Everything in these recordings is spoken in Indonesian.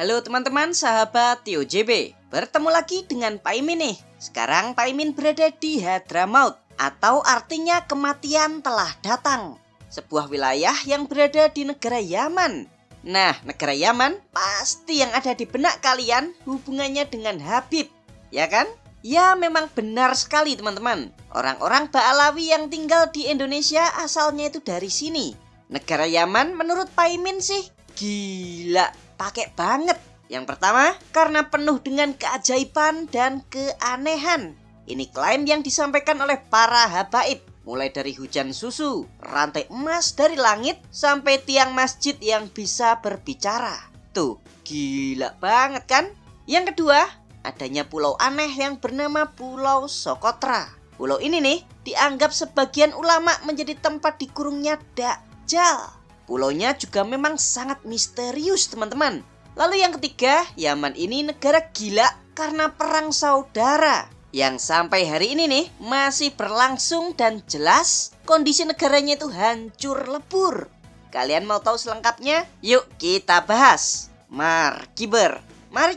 Halo teman-teman sahabat Tio JB, bertemu lagi dengan Pak Imin nih. Sekarang Pak Imin berada di Hadramaut, atau artinya kematian telah datang. Sebuah wilayah yang berada di negara Yaman. Nah, negara Yaman pasti yang ada di benak kalian hubungannya dengan Habib, ya kan? Ya memang benar sekali teman-teman. Orang-orang Ba'alawi yang tinggal di Indonesia asalnya itu dari sini. Negara Yaman menurut Pak Imin sih gila, pakai banget. Yang pertama, karena penuh dengan keajaiban dan keanehan. Ini klaim yang disampaikan oleh para habaib. Mulai dari hujan susu, rantai emas dari langit, sampai tiang masjid yang bisa berbicara. Tuh, gila banget kan? Yang kedua, adanya pulau aneh yang bernama Pulau Sokotra. Pulau ini nih, dianggap sebagian ulama menjadi tempat dikurungnya Dajjal. Pulaunya juga memang sangat misterius teman-teman. Lalu yang ketiga, Yaman ini negara gila karena perang saudara. Yang sampai hari ini nih masih berlangsung dan jelas kondisi negaranya itu hancur lebur. Kalian mau tahu selengkapnya? Yuk kita bahas. Mari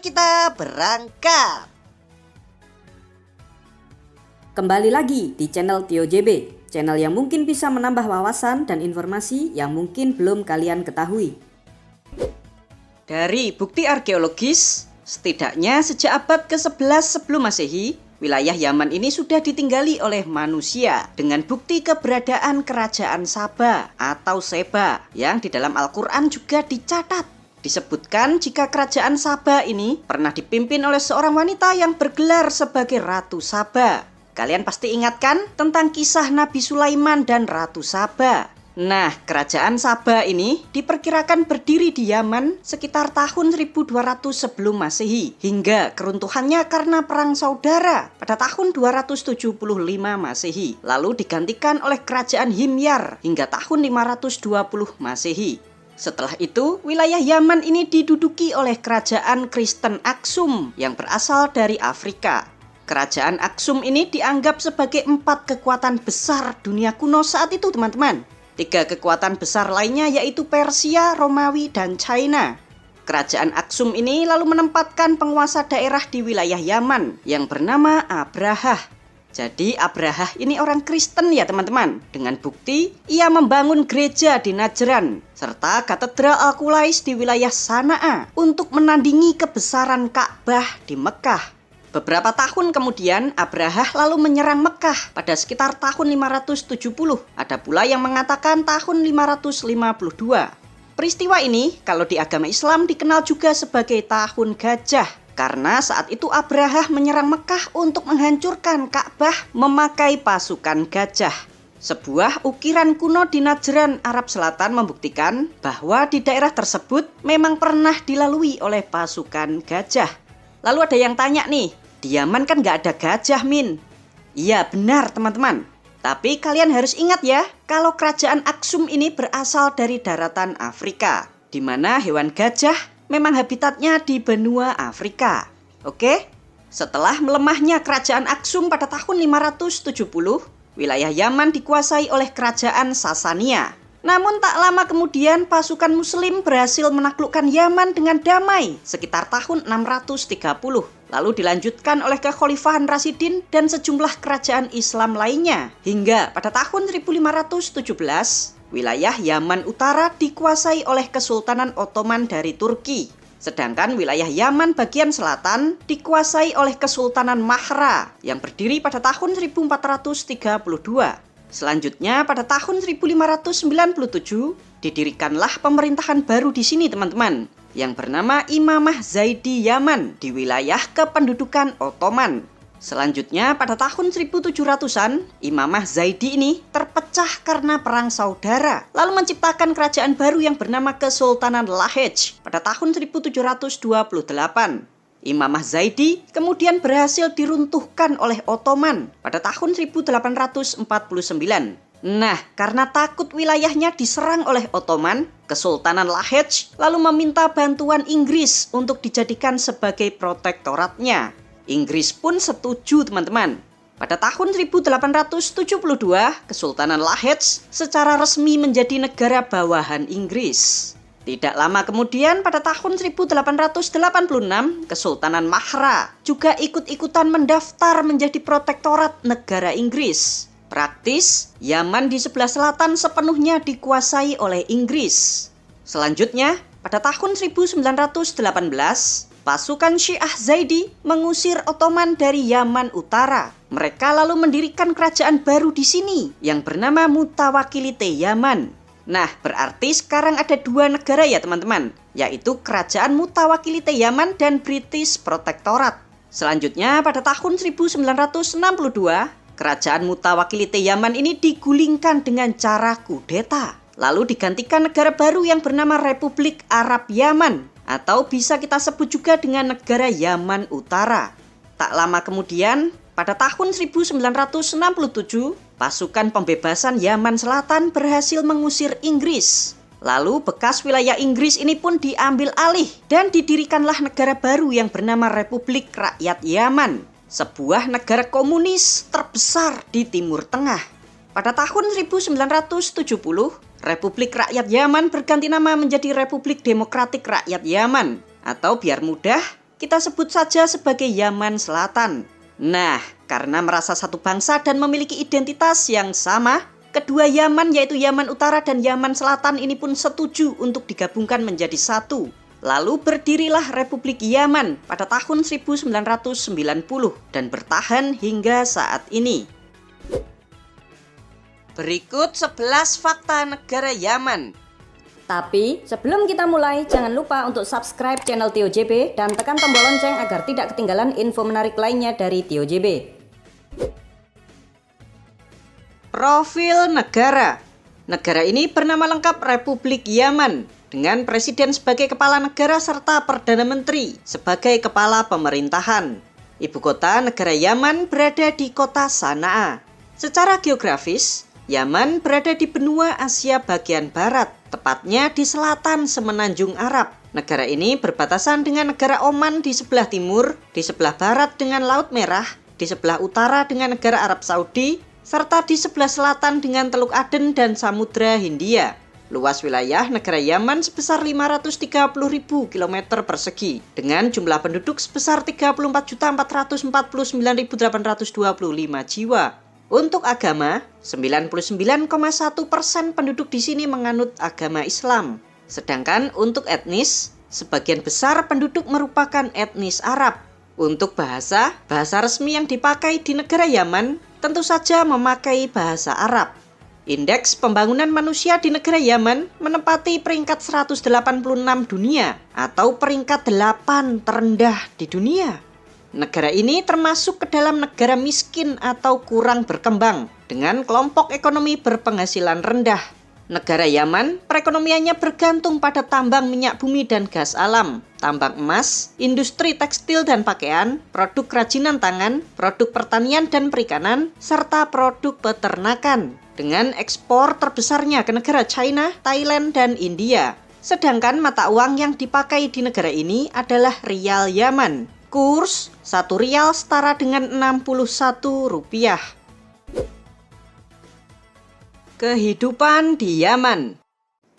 kita berangkat. Kembali lagi di channel Tio JB. Channel yang mungkin bisa menambah wawasan dan informasi yang mungkin belum kalian ketahui. Dari bukti arkeologis, setidaknya sejak abad ke-11 sebelum Masehi, wilayah Yaman ini sudah ditinggali oleh manusia dengan bukti keberadaan kerajaan Saba atau Seba yang di dalam Al-Quran juga dicatat. Disebutkan jika kerajaan Saba ini pernah dipimpin oleh seorang wanita yang bergelar sebagai Ratu Saba. Kalian pasti ingat kan tentang kisah Nabi Sulaiman dan Ratu Saba. Nah, kerajaan Saba ini diperkirakan berdiri di Yaman sekitar tahun 1200 sebelum Masehi hingga keruntuhannya karena perang saudara pada tahun 275 Masehi, lalu digantikan oleh kerajaan Himyar hingga tahun 520 Masehi. Setelah itu, wilayah Yaman ini diduduki oleh kerajaan Kristen Aksum yang berasal dari Afrika. Kerajaan Aksum ini dianggap sebagai 4 kekuatan besar dunia kuno saat itu teman-teman. 3 kekuatan besar lainnya yaitu Persia, Romawi, dan China. Kerajaan Aksum ini lalu menempatkan penguasa daerah di wilayah Yaman yang bernama Abrahah. Jadi Abrahah ini orang Kristen ya teman-teman. Dengan bukti ia membangun gereja di Najran serta katedral Al-Qulais di wilayah Sana'a untuk menandingi kebesaran Ka'bah di Mekah. Beberapa tahun kemudian Abrahah lalu menyerang Mekah pada sekitar tahun 570. Ada pula yang mengatakan tahun 552. Peristiwa ini kalau di agama Islam dikenal juga sebagai tahun gajah. Karena saat itu Abrahah menyerang Mekah untuk menghancurkan Ka'bah memakai pasukan gajah. Sebuah ukiran kuno di Najran, Arab Selatan membuktikan bahwa di daerah tersebut memang pernah dilalui oleh pasukan gajah. Lalu ada yang tanya nih, di Yaman kan gak ada gajah Min. Iya benar teman-teman. Tapi kalian harus ingat ya, kalau kerajaan Aksum ini berasal dari daratan Afrika, di mana hewan gajah memang habitatnya di benua Afrika. Oke? Setelah melemahnya kerajaan Aksum pada tahun 570, wilayah Yaman dikuasai oleh kerajaan Sasania. Namun tak lama kemudian pasukan muslim berhasil menaklukkan Yaman dengan damai sekitar tahun 630. Lalu dilanjutkan oleh kekhalifahan Rasidin dan sejumlah kerajaan Islam lainnya. Hingga pada tahun 1517, wilayah Yaman Utara dikuasai oleh Kesultanan Ottoman dari Turki. Sedangkan wilayah Yaman bagian selatan dikuasai oleh Kesultanan Mahra yang berdiri pada tahun 1432. Selanjutnya pada tahun 1597 didirikanlah pemerintahan baru di sini teman-teman yang bernama Imamah Zaidi Yaman di wilayah kependudukan Ottoman. Selanjutnya pada tahun 1700-an Imamah Zaidi ini terpecah karena perang saudara lalu menciptakan kerajaan baru yang bernama Kesultanan Lahej pada tahun 1728. Imamah Zaidi kemudian berhasil diruntuhkan oleh Ottoman pada tahun 1849. Nah, karena takut wilayahnya diserang oleh Ottoman, Kesultanan Lahej lalu meminta bantuan Inggris untuk dijadikan sebagai protektoratnya. Inggris pun setuju teman-teman. Pada tahun 1872, Kesultanan Lahej secara resmi menjadi negara bawahan Inggris. Tidak lama kemudian pada tahun 1886, Kesultanan Mahra juga ikut-ikutan mendaftar menjadi protektorat negara Inggris. Praktis, Yaman di sebelah selatan sepenuhnya dikuasai oleh Inggris. Selanjutnya, pada tahun 1918, pasukan Syiah Zaidi mengusir Ottoman dari Yaman Utara. Mereka lalu mendirikan kerajaan baru di sini yang bernama Mutawakilite Yaman. Nah, berarti sekarang ada dua negara ya teman-teman, yaitu Kerajaan Mutawakilite Yaman dan British Protectorate. Selanjutnya pada tahun 1962, Kerajaan Mutawakilite Yaman ini digulingkan dengan cara kudeta. Lalu digantikan negara baru yang bernama Republik Arab Yaman, atau bisa kita sebut juga dengan negara Yaman Utara. Tak lama kemudian, pada tahun 1967, pasukan pembebasan Yaman Selatan berhasil mengusir Inggris. Lalu bekas wilayah Inggris ini pun diambil alih dan didirikanlah negara baru yang bernama Republik Rakyat Yaman, sebuah negara komunis terbesar di Timur Tengah. Pada tahun 1970, Republik Rakyat Yaman berganti nama menjadi Republik Demokratik Rakyat Yaman, atau biar mudah, kita sebut saja sebagai Yaman Selatan. Nah, karena merasa satu bangsa dan memiliki identitas yang sama, kedua Yaman yaitu Yaman Utara dan Yaman Selatan ini pun setuju untuk digabungkan menjadi satu. Lalu berdirilah Republik Yaman pada tahun 1990 dan bertahan hingga saat ini. Berikut 11 fakta negara Yaman. Tapi sebelum kita mulai, jangan lupa untuk subscribe channel Tio JB dan tekan tombol lonceng agar tidak ketinggalan info menarik lainnya dari Tio JB. Profil negara. Negara ini bernama lengkap Republik Yaman, dengan presiden sebagai kepala negara serta perdana menteri sebagai kepala pemerintahan. Ibu kota negara Yaman berada di kota Sanaa. Secara geografis, Yaman berada di benua Asia bagian barat, tepatnya di selatan Semenanjung Arab. Negara ini berbatasan dengan negara Oman di sebelah timur, di sebelah barat dengan Laut Merah, di sebelah utara dengan negara Arab Saudi, serta di sebelah selatan dengan Teluk Aden dan Samudra Hindia. Luas wilayah negara Yaman sebesar 530.000 km persegi, dengan jumlah penduduk sebesar 34.449.825 jiwa. Untuk agama, 99,1% penduduk di sini menganut agama Islam. Sedangkan untuk etnis, sebagian besar penduduk merupakan etnis Arab. Untuk bahasa resmi yang dipakai di negara Yaman tentu saja memakai bahasa Arab. Indeks pembangunan manusia di negara Yaman menempati peringkat 186 dunia atau peringkat 8 terendah di dunia. Negara ini termasuk ke dalam negara miskin atau kurang berkembang dengan kelompok ekonomi berpenghasilan rendah. Negara Yaman perekonomiannya bergantung pada tambang minyak bumi dan gas alam, tambang emas, industri tekstil dan pakaian, produk kerajinan tangan, produk pertanian dan perikanan, serta produk peternakan, dengan ekspor terbesarnya ke negara China, Thailand, dan India. Sedangkan mata uang yang dipakai di negara ini adalah rial Yaman. Kurs 1 rial setara dengan 61 rupiah. Kehidupan di Yaman.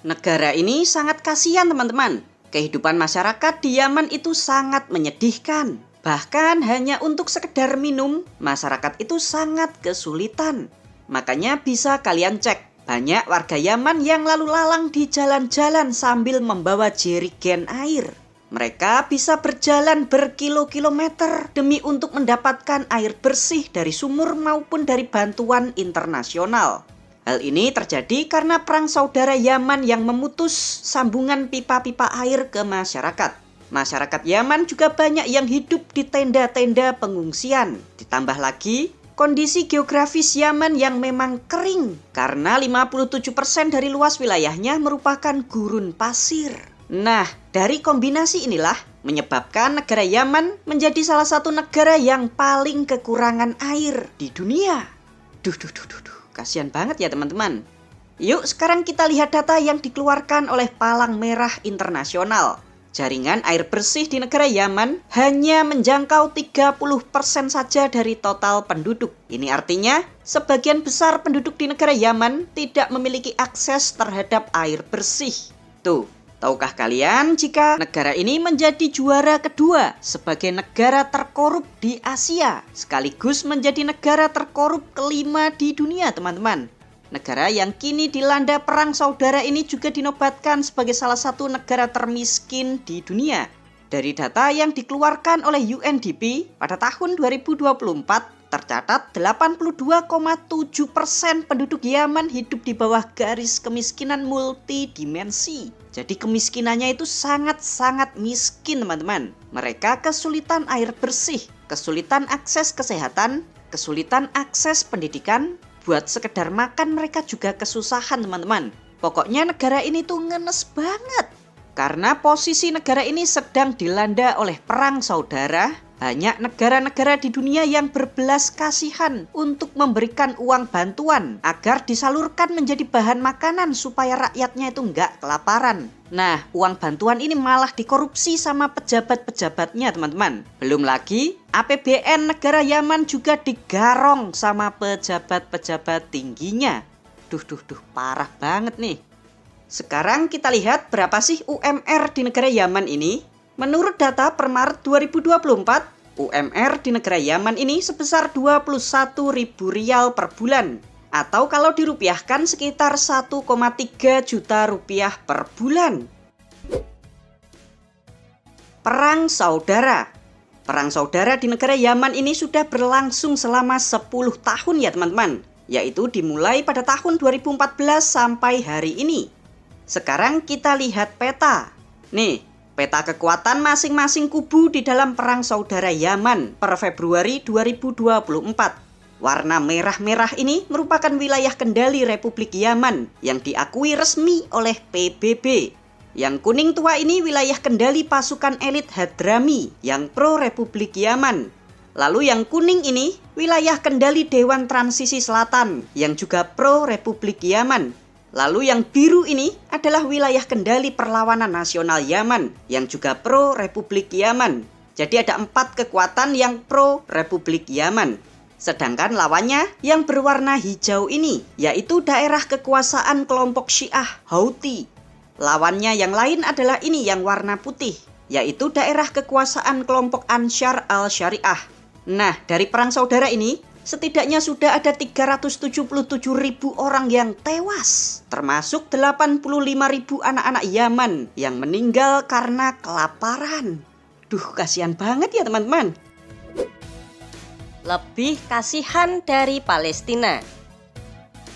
Negara ini sangat kasihan teman-teman. Kehidupan masyarakat di Yaman itu sangat menyedihkan. Bahkan hanya untuk sekedar minum, masyarakat itu sangat kesulitan. Makanya bisa kalian cek, banyak warga Yaman yang lalu lalang di jalan-jalan sambil membawa jerigen air. Mereka bisa berjalan berkilo-kilometer demi untuk mendapatkan air bersih dari sumur maupun dari bantuan internasional. Hal ini terjadi karena perang saudara Yaman yang memutus sambungan pipa-pipa air ke masyarakat. Masyarakat Yaman juga banyak yang hidup di tenda-tenda pengungsian. Ditambah lagi, kondisi geografis Yaman yang memang kering karena 57% dari luas wilayahnya merupakan gurun pasir. Nah, dari kombinasi inilah menyebabkan negara Yaman menjadi salah satu negara yang paling kekurangan air di dunia. Kasian banget ya teman-teman. Yuk sekarang kita lihat data yang dikeluarkan oleh Palang Merah Internasional. Jaringan air bersih di negara Yaman hanya menjangkau 30% saja dari total penduduk. Ini artinya sebagian besar penduduk di negara Yaman tidak memiliki akses terhadap air bersih. Tuh, Tahukah kalian jika negara ini menjadi juara kedua sebagai negara terkorup di Asia, sekaligus menjadi negara terkorup kelima di dunia, teman-teman. Negara yang kini dilanda perang saudara ini juga dinobatkan sebagai salah satu negara termiskin di dunia. Dari data yang dikeluarkan oleh UNDP pada tahun 2024, tercatat 82,7% penduduk Yaman hidup di bawah garis kemiskinan multidimensi. Jadi kemiskinannya itu sangat-sangat miskin, teman-teman. Mereka kesulitan air bersih, kesulitan akses kesehatan, kesulitan akses pendidikan. Buat sekedar makan mereka juga kesusahan, teman-teman. Pokoknya negara ini tuh ngenes banget. Karena posisi negara ini sedang dilanda oleh perang saudara, banyak negara-negara di dunia yang berbelas kasihan untuk memberikan uang bantuan agar disalurkan menjadi bahan makanan supaya rakyatnya itu nggak kelaparan. Nah, uang bantuan ini malah dikorupsi sama pejabat-pejabatnya, teman-teman. Belum lagi, APBN negara Yaman juga digarong sama pejabat-pejabat tingginya. Duh, parah banget nih. Sekarang kita lihat berapa sih UMR di negara Yaman ini. Menurut data per Maret 2024, UMR di negara Yaman ini sebesar 21.000 rial per bulan. Atau kalau dirupiahkan sekitar 1,3 juta rupiah per bulan. Perang saudara. Perang saudara di negara Yaman ini sudah berlangsung selama 10 tahun ya teman-teman. Yaitu dimulai pada tahun 2014 sampai hari ini. Sekarang kita lihat peta. Nih. Peta kekuatan masing-masing kubu di dalam perang saudara Yaman per Februari 2024. Warna merah-merah ini merupakan wilayah kendali Republik Yaman yang diakui resmi oleh PBB. Yang kuning tua ini wilayah kendali pasukan elit Hadrami yang pro Republik Yaman. Lalu yang kuning ini wilayah kendali Dewan Transisi Selatan yang juga pro Republik Yaman. Lalu yang biru ini adalah wilayah kendali perlawanan nasional Yaman yang juga pro Republik Yaman. Jadi ada 4 kekuatan yang pro Republik Yaman. Sedangkan lawannya yang berwarna hijau ini yaitu daerah kekuasaan kelompok Syiah Houthi. Lawannya yang lain adalah ini yang warna putih, yaitu daerah kekuasaan kelompok Ansyar al-Syariah. Nah, dari perang saudara ini setidaknya sudah ada 377.000 orang yang tewas, termasuk 85.000 anak-anak Yaman yang meninggal karena kelaparan. Duh, kasihan banget ya teman-teman. Lebih kasihan dari Palestina.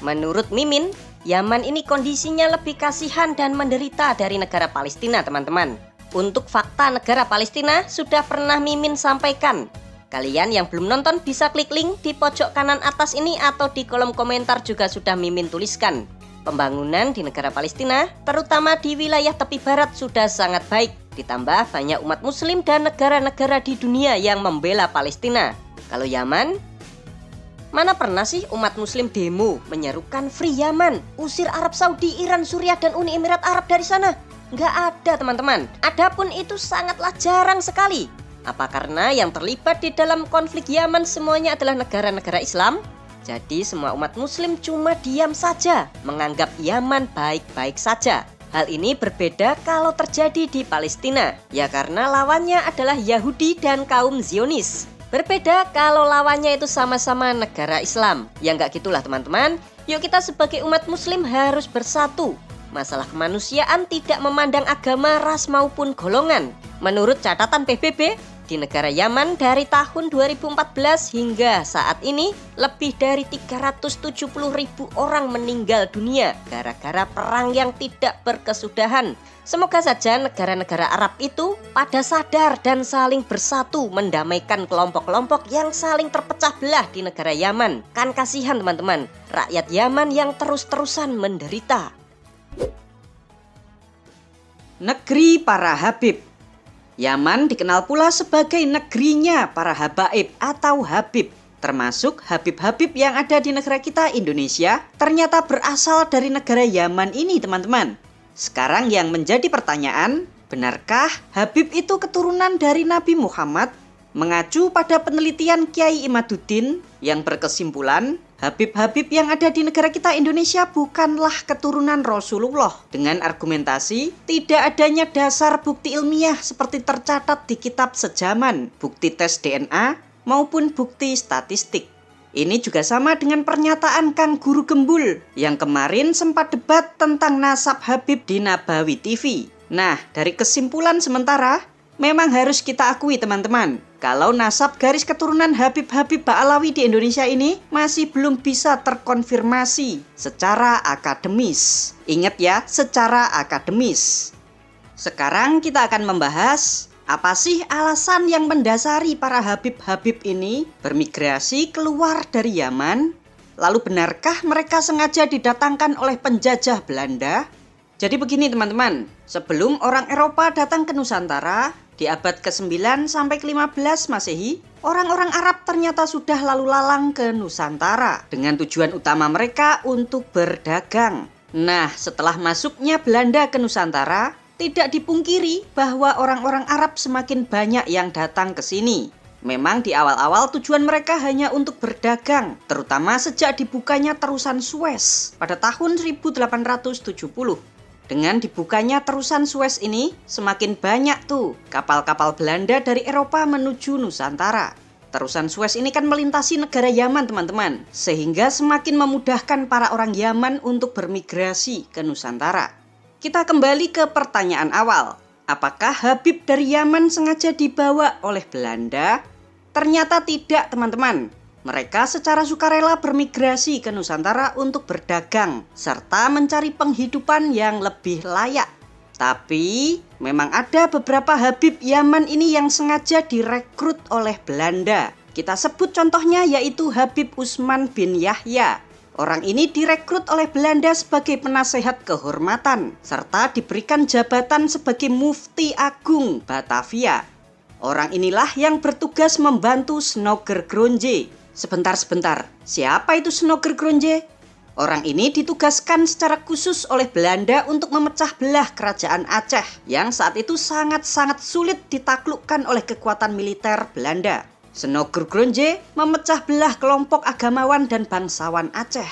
Menurut Mimin, Yaman ini kondisinya lebih kasihan dan menderita dari negara Palestina, teman-teman. Untuk fakta negara Palestina sudah pernah Mimin sampaikan. Kalian yang belum nonton bisa klik link di pojok kanan atas ini atau di kolom komentar juga sudah Mimin tuliskan. Pembangunan di negara Palestina, terutama di wilayah tepi barat sudah sangat baik. Ditambah banyak umat muslim dan negara-negara di dunia yang membela Palestina. Kalau Yaman, mana pernah sih umat muslim demo menyerukan Free Yaman, usir Arab Saudi, Iran, Suriah, dan Uni Emirat Arab dari sana? Nggak ada teman-teman. Adapun itu sangatlah jarang sekali. Apa karena yang terlibat di dalam konflik Yaman semuanya adalah negara-negara Islam? Jadi semua umat muslim cuma diam saja, menganggap Yaman baik-baik saja. Hal ini berbeda kalau terjadi di Palestina, ya karena lawannya adalah Yahudi dan kaum Zionis. Berbeda kalau lawannya itu sama-sama negara Islam. Ya nggak gitulah teman-teman. Yuk kita sebagai umat muslim harus bersatu. Masalah kemanusiaan tidak memandang agama, ras maupun golongan. Menurut catatan PBB, di negara Yaman dari tahun 2014 hingga saat ini lebih dari 370.000 orang meninggal dunia gara-gara perang yang tidak berkesudahan. Semoga saja negara-negara Arab itu pada sadar dan saling bersatu mendamaikan kelompok-kelompok yang saling terpecah belah di negara Yaman. Kan kasihan teman-teman, rakyat Yaman yang terus-terusan menderita. Negeri para Habib. Yaman dikenal pula sebagai negerinya para habaib atau habib. Termasuk habib-habib yang ada di negara kita Indonesia ternyata berasal dari negara Yaman ini teman-teman. Sekarang yang menjadi pertanyaan, benarkah Habib itu keturunan dari Nabi Muhammad? Mengacu pada penelitian Kiai Imaduddin yang berkesimpulan, Habib-habib yang ada di negara kita Indonesia bukanlah keturunan Rasulullah. Dengan argumentasi tidak adanya dasar bukti ilmiah seperti tercatat di kitab sejaman, bukti tes DNA maupun bukti statistik. Ini juga sama dengan pernyataan Kang Guru Gembul yang kemarin sempat debat tentang nasab Habib di Nabawi TV. Nah, dari kesimpulan sementara, memang harus kita akui teman-teman, kalau nasab garis keturunan Habib-habib Ba'alawi di Indonesia ini masih belum bisa terkonfirmasi secara akademis. Ingat ya, secara akademis. Sekarang kita akan membahas apa sih alasan yang mendasari para Habib-habib ini bermigrasi keluar dari Yaman? Lalu benarkah mereka sengaja didatangkan oleh penjajah Belanda? Jadi begini teman-teman, sebelum orang Eropa datang ke Nusantara di abad ke-9 sampai ke-15 Masehi, orang-orang Arab ternyata sudah lalu lalang ke Nusantara dengan tujuan utama mereka untuk berdagang. Nah, setelah masuknya Belanda ke Nusantara, tidak dipungkiri bahwa orang-orang Arab semakin banyak yang datang ke sini. Memang di awal-awal tujuan mereka hanya untuk berdagang, terutama sejak dibukanya terusan Suez pada tahun 1870. Dengan dibukanya terusan Suez ini, semakin banyak tuh kapal-kapal Belanda dari Eropa menuju Nusantara. Terusan Suez ini kan melintasi negara Yaman teman-teman, sehingga semakin memudahkan para orang Yaman untuk bermigrasi ke Nusantara. Kita kembali ke pertanyaan awal. Apakah Habib dari Yaman sengaja dibawa oleh Belanda? Ternyata tidak teman-teman. Mereka secara sukarela bermigrasi ke Nusantara untuk berdagang serta mencari penghidupan yang lebih layak. Tapi memang ada beberapa Habib Yaman ini yang sengaja direkrut oleh Belanda. Kita sebut contohnya yaitu Habib Usman bin Yahya. Orang ini direkrut oleh Belanda sebagai penasehat kehormatan serta diberikan jabatan sebagai Mufti Agung Batavia. Orang inilah yang bertugas membantu Snogger Gronje. Sebentar, siapa itu Snogger Gronje? Orang ini ditugaskan secara khusus oleh Belanda untuk memecah belah kerajaan Aceh yang saat itu sangat-sangat sulit ditaklukkan oleh kekuatan militer Belanda. Snogger Gronje memecah belah kelompok agamawan dan bangsawan Aceh.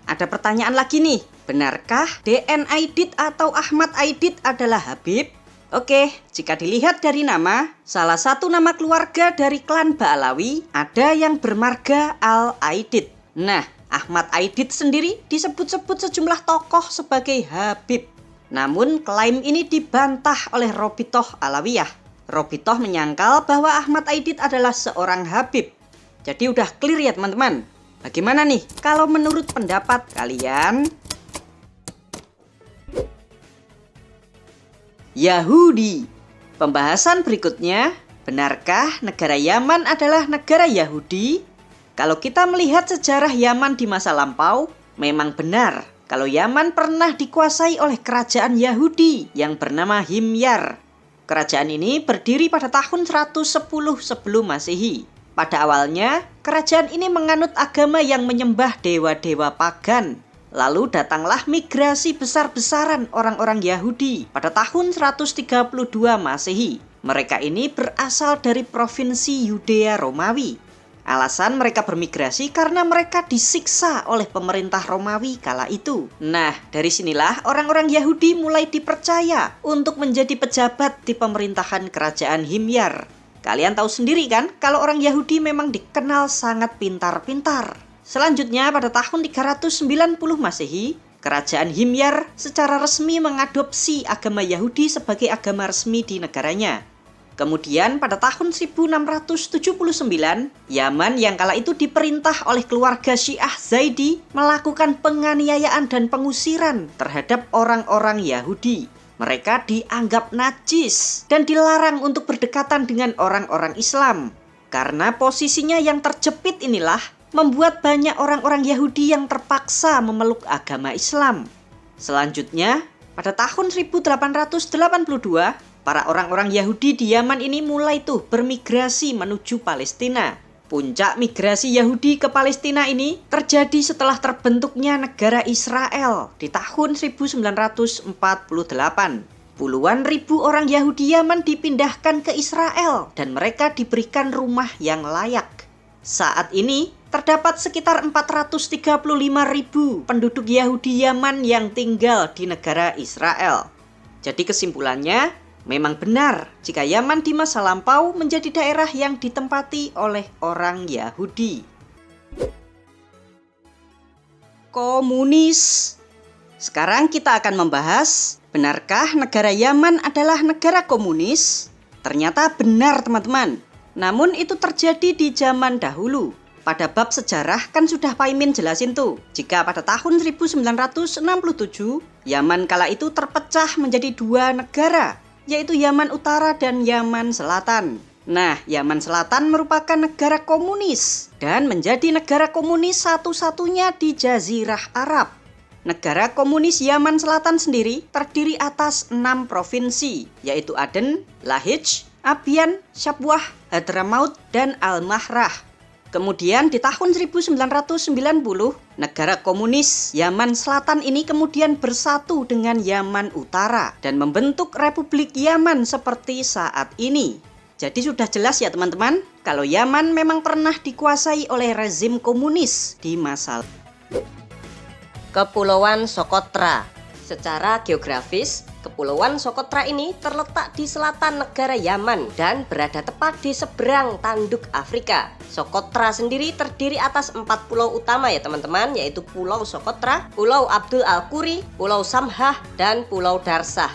Ada pertanyaan lagi nih, benarkah DN Aidit atau Ahmad Aidit adalah Habib? Oke, jika dilihat dari nama, salah satu nama keluarga dari klan Ba'alawi ada yang bermarga Al-Aidit. Nah, Ahmad Aidit sendiri disebut-sebut sejumlah tokoh sebagai Habib. Namun klaim ini dibantah oleh Robitoh Alawiyah. Robitoh menyangkal bahwa Ahmad Aidit adalah seorang Habib. Jadi udah clear ya teman-teman. Bagaimana nih kalau menurut pendapat kalian? Yahudi. Pembahasan berikutnya, benarkah negara Yaman adalah negara Yahudi? Kalau kita melihat sejarah Yaman di masa lampau, memang benar kalau Yaman pernah dikuasai oleh kerajaan Yahudi yang bernama Himyar. Kerajaan ini berdiri pada tahun 110 sebelum Masehi. Pada awalnya, kerajaan ini menganut agama yang menyembah dewa-dewa pagan. Lalu datanglah migrasi besar-besaran orang-orang Yahudi pada tahun 132 Masehi. Mereka ini berasal dari provinsi Yudea Romawi. Alasan mereka bermigrasi karena mereka disiksa oleh pemerintah Romawi kala itu. Nah, dari sinilah orang-orang Yahudi mulai dipercaya untuk menjadi pejabat di pemerintahan kerajaan Himyar. Kalian tahu sendiri kan, kalau orang Yahudi memang dikenal sangat pintar-pintar. Selanjutnya pada tahun 390 Masehi, kerajaan Himyar secara resmi mengadopsi agama Yahudi sebagai agama resmi di negaranya. Kemudian pada tahun 1679, Yaman yang kala itu diperintah oleh keluarga Syiah Zaidi melakukan penganiayaan dan pengusiran terhadap orang-orang Yahudi. Mereka dianggap najis dan dilarang untuk berdekatan dengan orang-orang Islam. Karena posisinya yang terjepit inilah membuat banyak orang-orang Yahudi yang terpaksa memeluk agama Islam. Selanjutnya, pada tahun 1882, para orang-orang Yahudi di Yaman ini mulai tuh bermigrasi menuju Palestina. Puncak migrasi Yahudi ke Palestina ini terjadi setelah terbentuknya negara Israel di tahun 1948. Puluhan ribu orang Yahudi Yaman dipindahkan ke Israel dan mereka diberikan rumah yang layak. Saat ini, terdapat sekitar 435.000 penduduk Yahudi Yaman yang tinggal di negara Israel. Jadi kesimpulannya, memang benar jika Yaman di masa lampau menjadi daerah yang ditempati oleh orang Yahudi. Komunis. Sekarang kita akan membahas, benarkah negara Yaman adalah negara komunis? Ternyata benar teman-teman. Namun itu terjadi di zaman dahulu. Pada bab sejarah kan sudah Pak Imin jelasin tuh, jika pada tahun 1967, Yaman kala itu terpecah menjadi dua negara, yaitu Yaman Utara dan Yaman Selatan. Nah, Yaman Selatan merupakan negara komunis dan menjadi negara komunis satu-satunya di Jazirah Arab. Negara komunis Yaman Selatan sendiri terdiri atas 6 provinsi, yaitu Aden, Lahij, Abian, Syabwah, Hadramaut, dan Al-Mahrah. Kemudian di tahun 1990, negara komunis Yaman Selatan ini kemudian bersatu dengan Yaman Utara dan membentuk Republik Yaman seperti saat ini. Jadi sudah jelas ya teman-teman, kalau Yaman memang pernah dikuasai oleh rezim komunis di masa lalu. Kepulauan Socotra. Secara geografis, Kepulauan Socotra ini terletak di selatan negara Yaman dan berada tepat di seberang tanduk Afrika. Socotra sendiri terdiri atas 4 pulau utama ya teman-teman, yaitu Pulau Socotra, Pulau Abdul Al-Quri, Pulau Samhah, dan Pulau Darsah.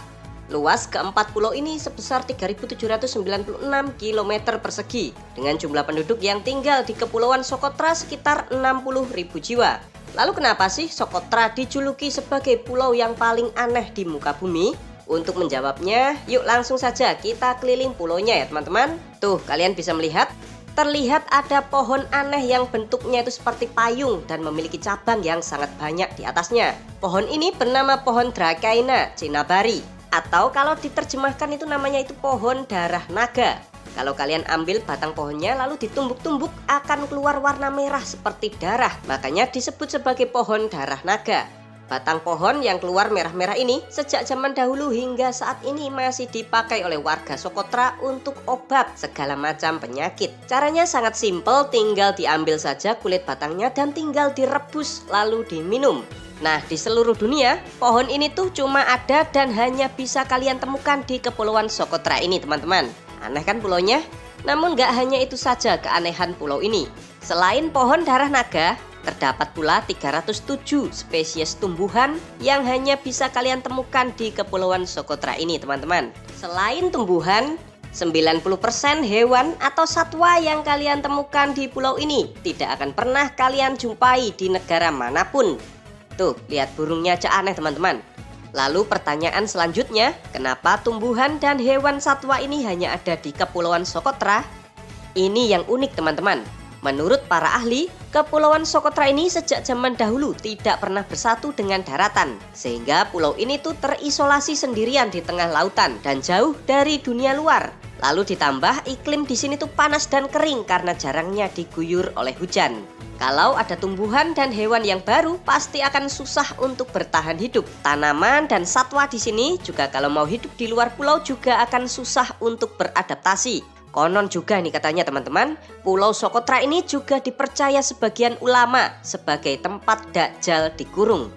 Luas keempat pulau ini sebesar 3.796 km persegi dengan jumlah penduduk yang tinggal di Kepulauan Socotra sekitar 60.000 jiwa. Lalu kenapa sih Socotra dijuluki sebagai pulau yang paling aneh di muka bumi? Untuk menjawabnya, yuk langsung saja kita keliling pulaunya ya teman-teman. Tuh, kalian bisa melihat, terlihat ada pohon aneh yang bentuknya itu seperti payung dan memiliki cabang yang sangat banyak di atasnya. Pohon ini bernama pohon Dracaena cinabari, atau kalau diterjemahkan itu namanya itu pohon darah naga. Kalau kalian ambil batang pohonnya lalu ditumbuk-tumbuk akan keluar warna merah seperti darah. Makanya disebut sebagai pohon darah naga. Batang pohon yang keluar merah-merah ini sejak zaman dahulu hingga saat ini masih dipakai oleh warga Socotra untuk obat segala macam penyakit. Caranya sangat simpel, tinggal diambil saja kulit batangnya dan tinggal direbus lalu diminum. Nah, di seluruh dunia, pohon ini tuh cuma ada dan hanya bisa kalian temukan di Kepulauan Socotra ini teman-teman. Aneh kan pulaunya? Namun gak hanya itu saja keanehan pulau ini. Selain pohon darah naga, terdapat pula 307 spesies tumbuhan yang hanya bisa kalian temukan di Kepulauan Socotra ini teman-teman. Selain tumbuhan, 90% hewan atau satwa yang kalian temukan di pulau ini tidak akan pernah kalian jumpai di negara manapun. Tuh, lihat burungnya aja aneh teman-teman. Lalu pertanyaan selanjutnya, kenapa tumbuhan dan hewan satwa ini hanya ada di Kepulauan Socotra? Ini yang unik teman-teman. Menurut para ahli, Kepulauan Socotra ini sejak zaman dahulu tidak pernah bersatu dengan daratan, sehingga pulau ini tuh terisolasi sendirian di tengah lautan dan jauh dari dunia luar. Lalu ditambah iklim di sini tuh panas dan kering karena jarangnya diguyur oleh hujan. Kalau ada tumbuhan dan hewan yang baru, pasti akan susah untuk bertahan hidup. Tanaman dan satwa di sini juga kalau mau hidup di luar pulau juga akan susah untuk beradaptasi. Konon juga nih katanya teman-teman, Pulau Socotra ini juga dipercaya sebagian ulama sebagai tempat Dajjal dikurung.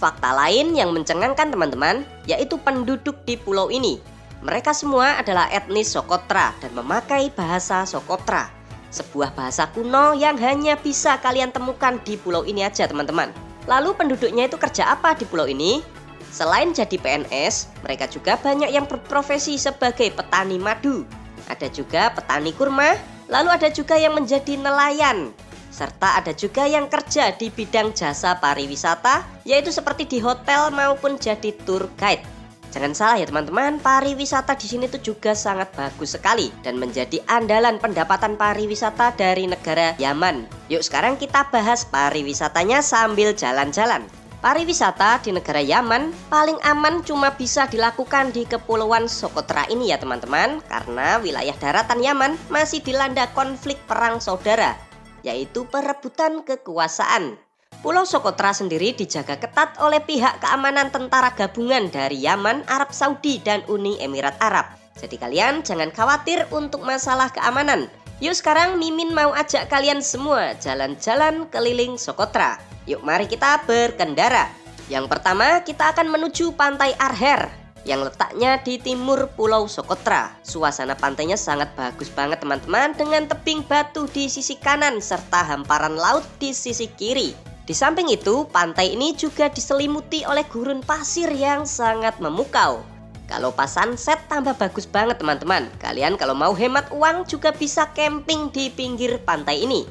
Fakta lain yang mencengangkan teman-teman, yaitu penduduk di pulau ini. Mereka semua adalah etnis Socotra dan memakai bahasa Socotra. Sebuah bahasa kuno yang hanya bisa kalian temukan di pulau ini aja teman-teman. Lalu penduduknya itu kerja apa di pulau ini? Selain jadi PNS, mereka juga banyak yang berprofesi sebagai petani madu. Ada juga petani kurma, lalu ada juga yang menjadi nelayan. Serta ada juga yang kerja di bidang jasa pariwisata, yaitu seperti di hotel maupun jadi tour guide. Jangan salah ya teman-teman, pariwisata di sini tuh juga sangat bagus sekali dan menjadi andalan pendapatan pariwisata dari negara Yaman. Yuk sekarang kita bahas pariwisatanya sambil jalan-jalan. Pariwisata di negara Yaman paling aman cuma bisa dilakukan di Kepulauan Socotra ini ya teman-teman, karena wilayah daratan Yaman masih dilanda konflik perang saudara, yaitu perebutan kekuasaan. Pulau Socotra sendiri dijaga ketat oleh pihak keamanan tentara gabungan dari Yaman, Arab Saudi, dan Uni Emirat Arab. Jadi kalian jangan khawatir untuk masalah keamanan. Yuk sekarang Mimin mau ajak kalian semua jalan-jalan keliling Socotra. Yuk mari kita berkendara. Yang pertama kita akan menuju Pantai Arher yang letaknya di timur Pulau Socotra. Suasana pantainya sangat bagus banget teman-teman, dengan tebing batu di sisi kanan serta hamparan laut di sisi kiri. Di samping itu, pantai ini juga diselimuti oleh gurun pasir yang sangat memukau. Kalau pas sunset tambah bagus banget teman-teman. Kalian kalau mau hemat uang juga bisa camping di pinggir pantai ini.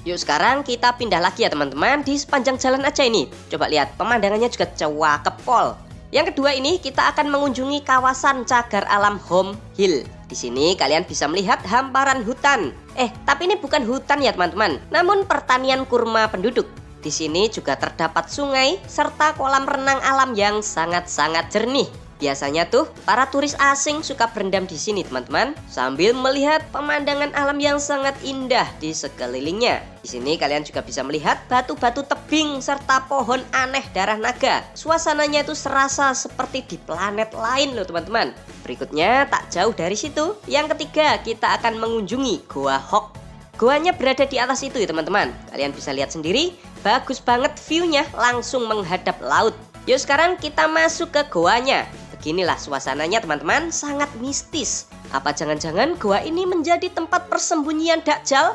Yuk sekarang kita pindah lagi ya teman-teman, di sepanjang jalan aja ini. Coba lihat, pemandangannya juga cakep pol. Yang kedua ini kita akan mengunjungi kawasan cagar alam Home Hill. Di sini kalian bisa melihat hamparan hutan. Tapi ini bukan hutan ya teman-teman, namun pertanian kurma penduduk. Di sini juga terdapat sungai serta kolam renang alam yang sangat-sangat jernih. Biasanya tuh para turis asing suka berendam di sini teman-teman, sambil melihat pemandangan alam yang sangat indah di sekelilingnya. Di sini kalian juga bisa melihat batu-batu tebing serta pohon aneh darah naga. Suasananya itu serasa seperti di planet lain loh teman-teman. Berikutnya tak jauh dari situ, yang ketiga kita akan mengunjungi Goa Hok. Goanya berada di atas itu ya teman-teman. Kalian bisa lihat sendiri, bagus banget view-nya langsung menghadap laut. Yuk sekarang kita masuk ke goanya. Beginilah suasananya teman-teman, sangat mistis. Apa jangan-jangan goa ini menjadi tempat persembunyian Dajjal?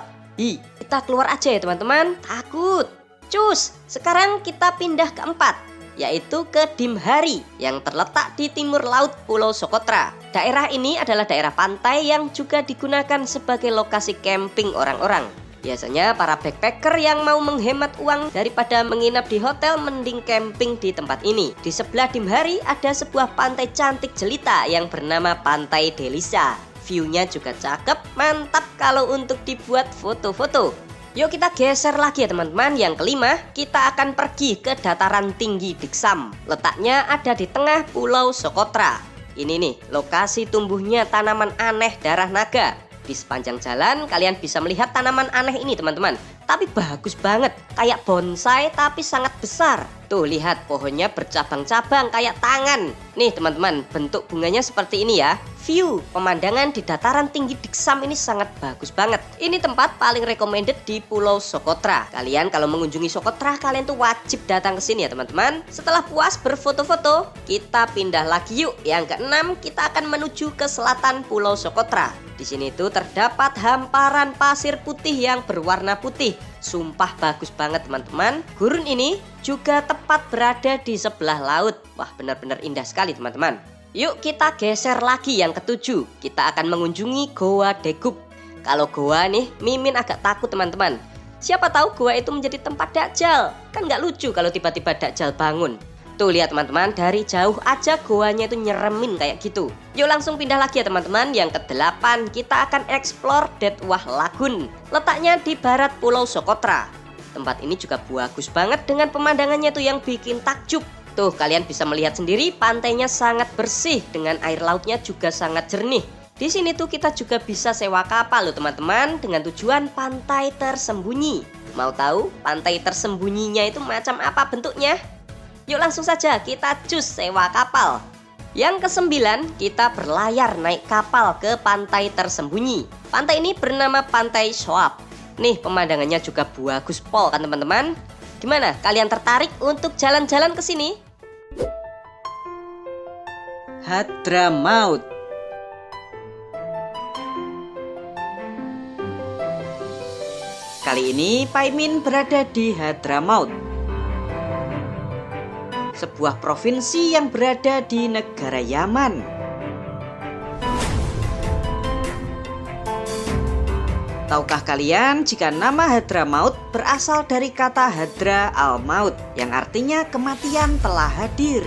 Kita keluar aja ya teman-teman, takut. Cus, sekarang kita pindah ke 4, yaitu ke Dimhari yang terletak di timur laut Pulau Socotra. Daerah ini adalah daerah pantai yang juga digunakan sebagai lokasi camping orang-orang. Biasanya para backpacker yang mau menghemat uang daripada menginap di hotel mending camping di tempat ini. Di sebelah Dimhari ada sebuah pantai cantik jelita yang bernama Pantai Delisa. View-nya juga cakep, mantap kalau untuk dibuat foto-foto. Yuk kita geser lagi ya teman-teman. Yang kelima, kita akan pergi ke dataran tinggi Diksam. Letaknya ada di tengah Pulau Socotra. Ini nih lokasi tumbuhnya tanaman aneh darah naga. Di sepanjang jalan kalian bisa melihat tanaman aneh ini teman-teman. Tapi bagus banget, kayak bonsai tapi sangat besar. Tuh lihat, pohonnya bercabang-cabang kayak tangan. Nih teman-teman, bentuk bunganya seperti ini ya. View pemandangan di dataran tinggi Diksam ini sangat bagus banget. Ini tempat paling recommended di Pulau Socotra. Kalian kalau mengunjungi Socotra, kalian tuh wajib datang ke sini ya teman-teman. Setelah puas berfoto-foto, kita pindah lagi yuk. Yang keenam, kita akan menuju ke selatan Pulau Socotra. Di sini tuh terdapat hamparan pasir putih yang berwarna putih. Sumpah bagus banget teman-teman. Gurun ini juga tepat berada di sebelah laut. Wah, benar-benar indah sekali teman-teman. Yuk kita geser lagi yang ketujuh. Kita akan mengunjungi Goa Degup. Kalau goa nih, Mimin agak takut teman-teman. Siapa tahu goa itu menjadi tempat Dajjal. Kan nggak lucu kalau tiba-tiba Dajjal bangun. Tuh lihat teman-teman, dari jauh aja goanya itu nyeremin kayak gitu. Yuk langsung pindah lagi ya teman-teman. Yang ke-8 kita akan explore Detwah Lagoon. Letaknya di barat Pulau Socotra. Tempat ini juga bagus banget dengan pemandangannya tuh yang bikin takjub. Tuh kalian bisa melihat sendiri, pantainya sangat bersih dengan air lautnya juga sangat jernih. Di sini tuh kita juga bisa sewa kapal loh teman-teman, dengan tujuan pantai tersembunyi. Mau tahu pantai tersembunyinya itu macam apa bentuknya? Yuk langsung saja kita cus sewa kapal. Yang ke-9 kita berlayar naik kapal ke pantai tersembunyi. Pantai ini bernama Pantai Soap. Nih pemandangannya juga bagus pol kan teman-teman. Gimana, kalian tertarik untuk jalan-jalan ke sini? Hadramaut. Kali ini Paimin berada di Hadramaut, sebuah provinsi yang berada di negara Yaman. Tahukah kalian jika nama Hadramaut berasal dari kata Hadra al-Maut yang artinya kematian telah hadir.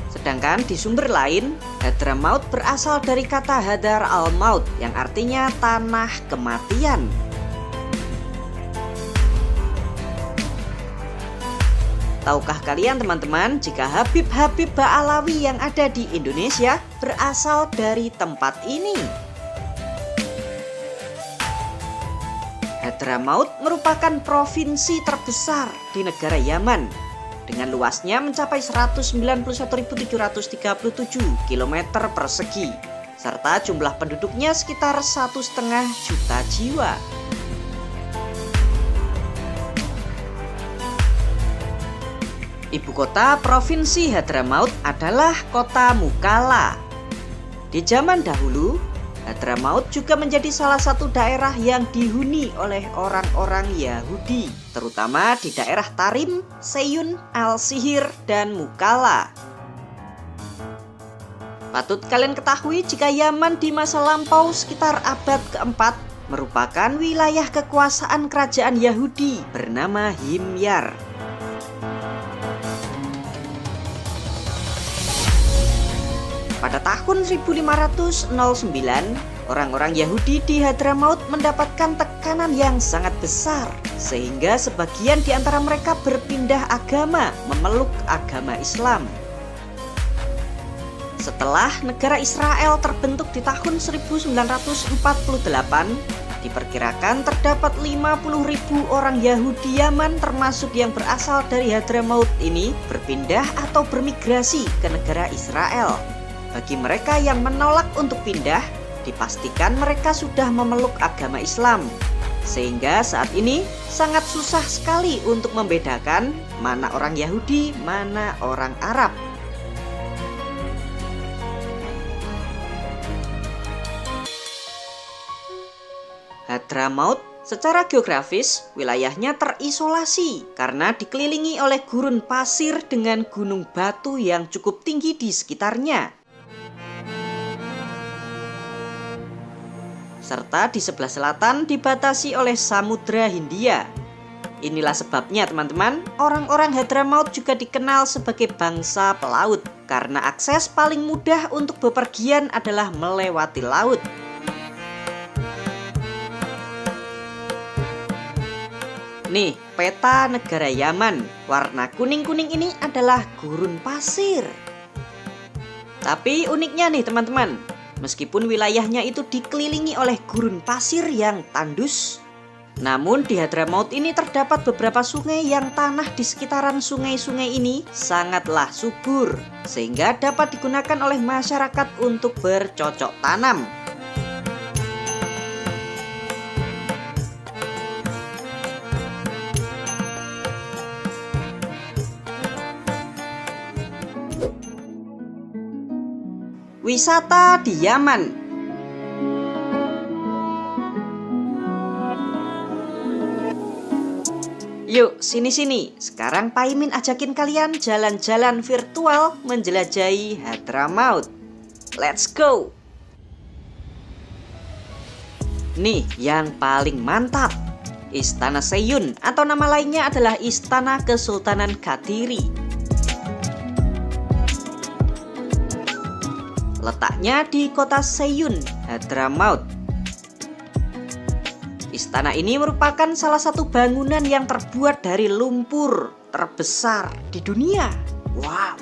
Sedangkan di sumber lain, Hadramaut berasal dari kata Hadar al-Maut yang artinya tanah kematian. Tahukah kalian teman-teman jika Habib-Habib Ba'alawi yang ada di Indonesia berasal dari tempat ini? Hadramaut merupakan provinsi terbesar di negara Yaman dengan luasnya mencapai 191.737 km persegi. serta jumlah penduduknya sekitar 1,5 juta jiwa. Ibu kota Provinsi Hadramaut adalah kota Mukalla. Di zaman dahulu, Hadramaut juga menjadi salah satu daerah yang dihuni oleh orang-orang Yahudi, terutama di daerah Tarim, Seyun, Al-Sihir, dan Mukalla. Patut kalian ketahui jika Yaman di masa lampau sekitar abad keempat merupakan wilayah kekuasaan kerajaan Yahudi bernama Himyar. Pada tahun 1509, orang-orang Yahudi di Hadramaut mendapatkan tekanan yang sangat besar, sehingga sebagian di antara mereka berpindah agama, memeluk agama Islam. Setelah negara Israel terbentuk di tahun 1948, diperkirakan terdapat 50.000 orang Yahudi Yaman termasuk yang berasal dari Hadramaut ini berpindah atau bermigrasi ke negara Israel. Bagi mereka yang menolak untuk pindah, dipastikan mereka sudah memeluk agama Islam. Sehingga saat ini sangat susah sekali untuk membedakan mana orang Yahudi, mana orang Arab. Hadramaut secara geografis wilayahnya terisolasi karena dikelilingi oleh gurun pasir dengan gunung batu yang cukup tinggi di sekitarnya. Serta di sebelah selatan dibatasi oleh Samudra Hindia. Inilah sebabnya teman-teman, orang-orang Hadramaut juga dikenal sebagai bangsa pelaut karena akses paling mudah untuk bepergian adalah melewati laut. Nih, peta negara Yaman. Warna kuning-kuning ini adalah gurun pasir. Tapi uniknya nih teman-teman, meskipun wilayahnya itu dikelilingi oleh gurun pasir yang tandus, namun di Hadramaut ini terdapat beberapa sungai yang tanah di sekitaran sungai-sungai ini sangatlah subur, sehingga dapat digunakan oleh masyarakat untuk bercocok tanam. Wisata di Yaman. Yuk, sini-sini. Sekarang Paimin ajakin kalian jalan-jalan virtual menjelajahi Hadramaut. Let's go! Nih, yang paling mantap. Istana Seyun atau nama lainnya adalah Istana Kesultanan Qadiri. Letaknya di kota Seyun, Hadramaut. Istana ini merupakan salah satu bangunan yang terbuat dari lumpur terbesar di dunia. Wow.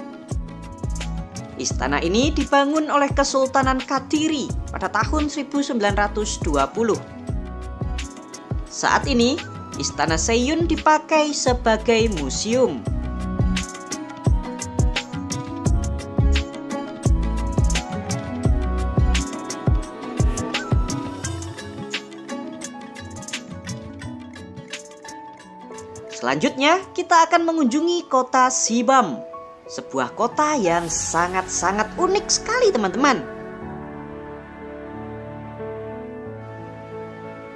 Istana ini dibangun oleh Kesultanan Qadiri pada tahun 1920. Saat ini, Istana Seyun dipakai sebagai museum. Selanjutnya, kita akan mengunjungi kota Shibam, sebuah kota yang sangat-sangat unik sekali teman-teman.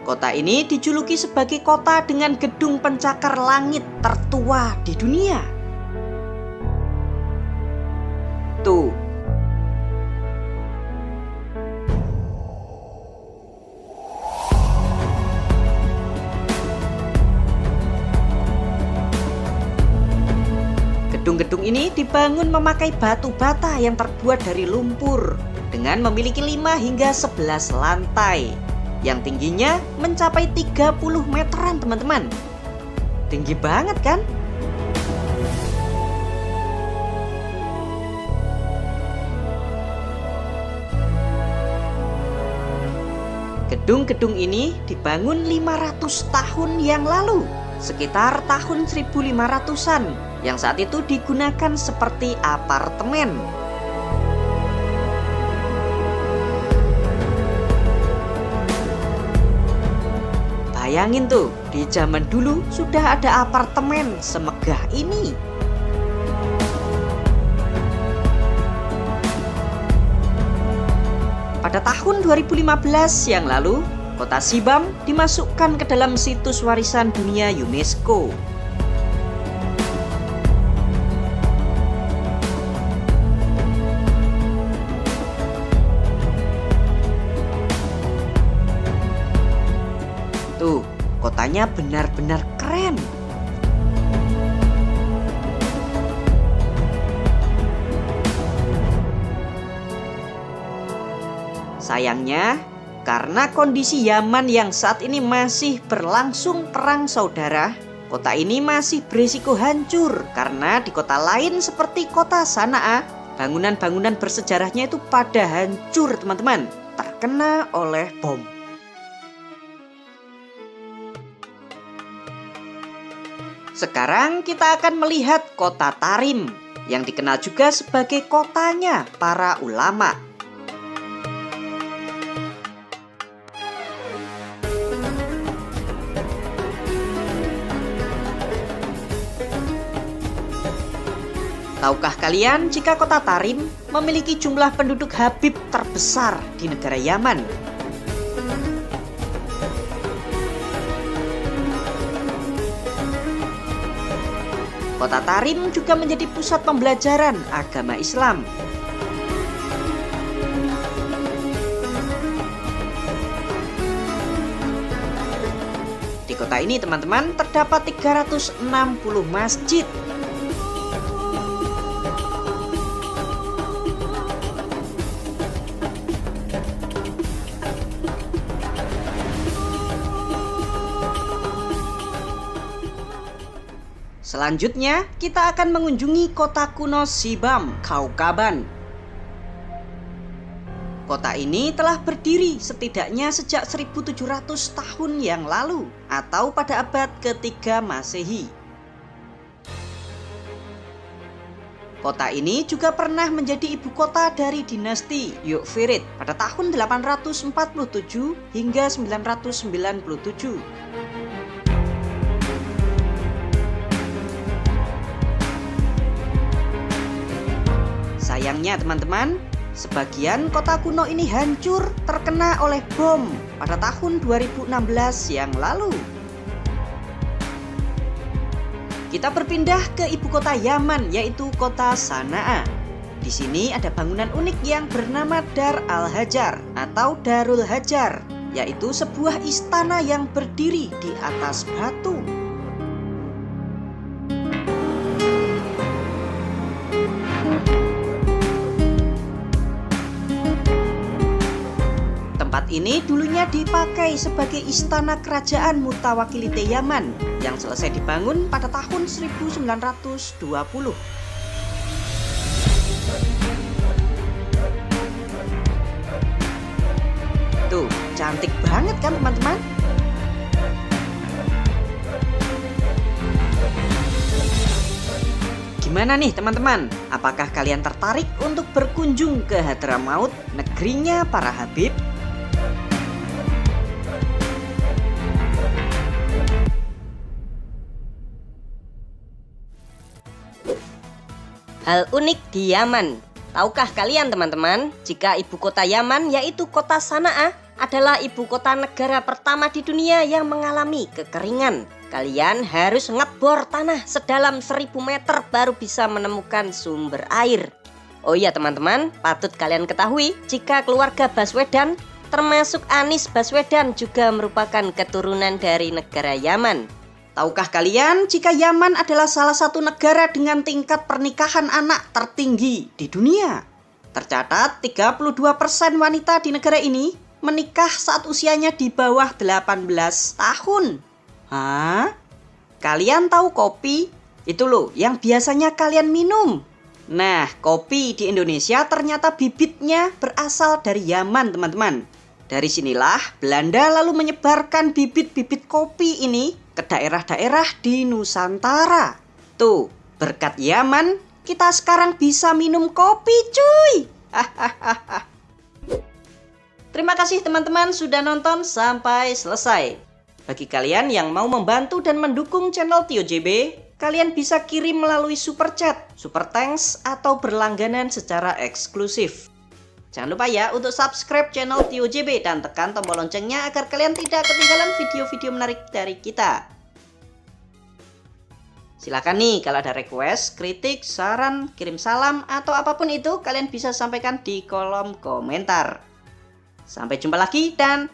Kota ini dijuluki sebagai kota dengan gedung pencakar langit tertua di dunia. Tuh. Gedung-gedung ini dibangun memakai batu bata yang terbuat dari lumpur dengan memiliki 5 hingga 11 lantai yang tingginya mencapai 30 meteran teman-teman. Tinggi banget kan? Gedung-gedung ini dibangun 500 tahun yang lalu, sekitar tahun 1500-an, yang saat itu digunakan seperti apartemen. Bayangin tuh, di zaman dulu sudah ada apartemen semegah ini. Pada tahun 2015 yang lalu, kota Sibam dimasukkan ke dalam situs warisan dunia UNESCO. Tuh, kotanya benar-benar keren. Sayangnya, karena kondisi Yaman yang saat ini masih berlangsung perang saudara, kota ini masih berisiko hancur karena di kota lain seperti kota Sanaa, bangunan-bangunan bersejarahnya itu pada hancur teman-teman, terkena oleh bom. Sekarang kita akan melihat kota Tarim, yang dikenal juga sebagai kotanya para ulama. Tahukah kalian jika kota Tarim memiliki jumlah penduduk Habib terbesar di negara Yaman? Kota Tarim juga menjadi pusat pembelajaran agama Islam. Di kota ini teman-teman terdapat 360 masjid. Selanjutnya, kita akan mengunjungi kota kuno Sibam, Kaukaban. Kota ini telah berdiri setidaknya sejak 1700 tahun yang lalu atau pada abad ke-3 Masehi. Kota ini juga pernah menjadi ibu kota dari dinasti Yukfirid pada tahun 847 hingga 997. Sayangnya teman-teman, sebagian kota kuno ini hancur terkena oleh bom pada tahun 2016 yang lalu. Kita berpindah ke ibu kota Yaman, yaitu kota Sanaa. Di sini ada bangunan unik yang bernama Dar al-Hajar atau Darul Hajar, yaitu sebuah istana yang berdiri di atas batu. Tempat ini dulunya dipakai sebagai istana kerajaan Mutawakilite Yaman yang selesai dibangun pada tahun 1920. Tuh, cantik banget kan teman-teman? Gimana nih teman-teman? Apakah kalian tertarik untuk berkunjung ke Hadramaut, negerinya para Habib? Hal unik di Yaman. Tahukah kalian teman-teman, jika ibu kota Yaman yaitu kota Sanaa adalah ibu kota negara pertama di dunia yang mengalami kekeringan. Kalian harus ngebor tanah sedalam 1000 meter baru bisa menemukan sumber air. Oh iya teman-teman, patut kalian ketahui jika keluarga Baswedan termasuk Anies Baswedan juga merupakan keturunan dari negara Yaman. Tahukah kalian jika Yaman adalah salah satu negara dengan tingkat pernikahan anak tertinggi di dunia? Tercatat 32% wanita di negara ini menikah saat usianya di bawah 18 tahun. Hah? Kalian tahu kopi? Itu loh yang biasanya kalian minum. Nah, kopi di Indonesia ternyata bibitnya berasal dari Yaman teman-teman. Dari sinilah Belanda lalu menyebarkan bibit-bibit kopi ini ke daerah-daerah di Nusantara. Tuh, berkat Yaman, kita sekarang bisa minum kopi cuy. Terima kasih teman-teman sudah nonton sampai selesai. Bagi kalian yang mau membantu dan mendukung channel Tio JB, kalian bisa kirim melalui super chat, super thanks, atau berlangganan secara eksklusif. Jangan lupa ya untuk subscribe channel Tio JB dan tekan tombol loncengnya agar kalian tidak ketinggalan video-video menarik dari kita. Silakan nih kalau ada request, kritik, saran, kirim salam, atau apapun itu kalian bisa sampaikan di kolom komentar. Sampai jumpa lagi dan